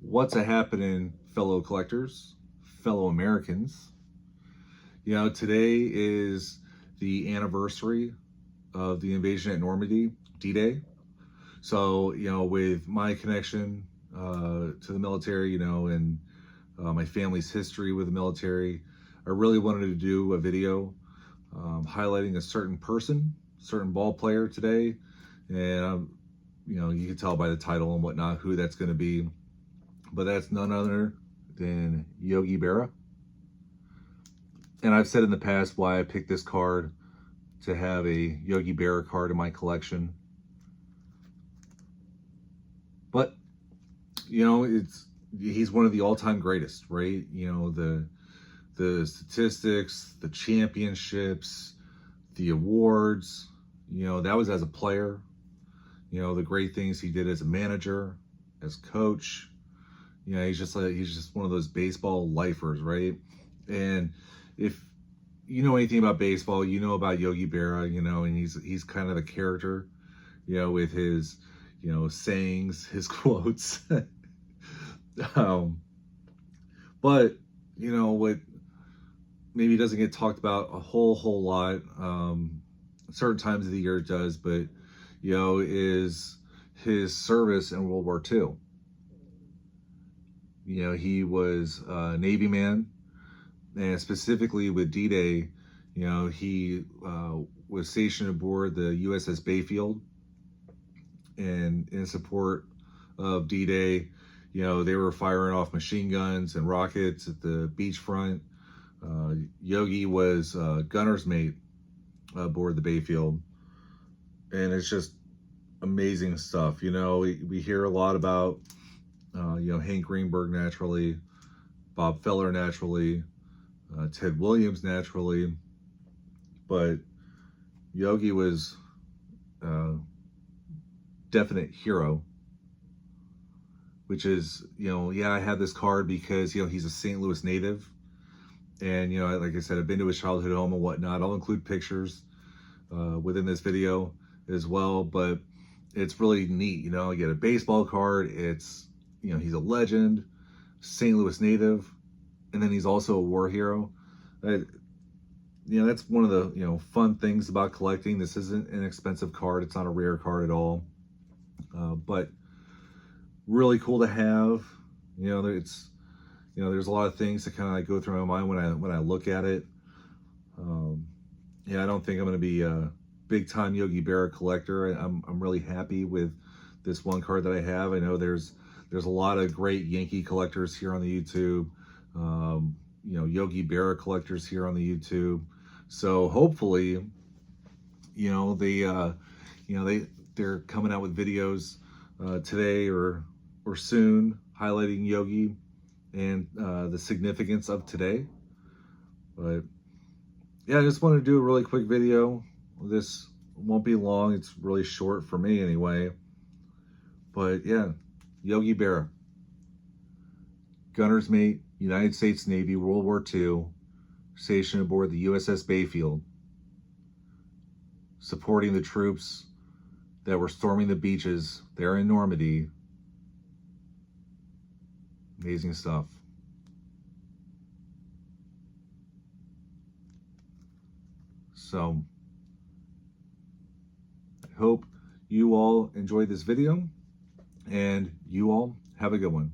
What's a happening, fellow collectors, fellow Americans? Today is the anniversary of the invasion at Normandy, D-Day. So, with my connection to the military, and my family's history with the military, I really wanted to do a video highlighting a certain person, certain ball player today. And, you can tell by the title and whatnot who that's going to be. But that's none other than Yogi Berra. And I've said in the past why I picked this card to have a Yogi Berra card in my collection. But, he's one of the all-time greatest, right? The statistics, the championships, the awards, that was as a player. The great things he did as a manager, as coach. He's just one of those baseball lifers, right? And if you know anything about baseball, you know about Yogi Berra, and he's kind of a character, with his, sayings, his quotes. But what maybe doesn't get talked about a whole lot, certain times of the year it does, but is his service in World War II. He was a Navy man, and specifically with D-Day, he was stationed aboard the USS Bayfield, and in support of D-Day, they were firing off machine guns and rockets at the beachfront. Yogi was gunner's mate aboard the Bayfield, and it's just amazing stuff. We hear a lot about Hank Greenberg naturally, Bob Feller naturally, Ted Williams naturally, but Yogi was a definite hero, which is, I have this card because, he's a St. Louis native, and, like I said, I've been to his childhood home and whatnot. I'll include pictures within this video as well, but it's really neat, you get a baseball card, it's, he's a legend, St. Louis native, and then he's also a war hero. That's one of the, fun things about collecting. This isn't an expensive card. It's not a rare card at all. But really cool to have. There's a lot of things that kind of like go through my mind when I look at it. I don't think I'm going to be a big time Yogi Berra collector. I'm really happy with this one card that I have. I know there's a lot of great Yankee collectors here on the YouTube, Yogi Berra collectors here on the YouTube. So hopefully, they're coming out with videos today or soon highlighting Yogi and the significance of today. But yeah, I just wanted to do a really quick video. This won't be long. It's really short for me anyway. But yeah, Yogi Berra, gunner's mate, United States Navy, World War II, stationed aboard the USS Bayfield, supporting the troops that were storming the beaches there in Normandy. Amazing stuff. So, I hope you all enjoyed this video, and you all have a good one.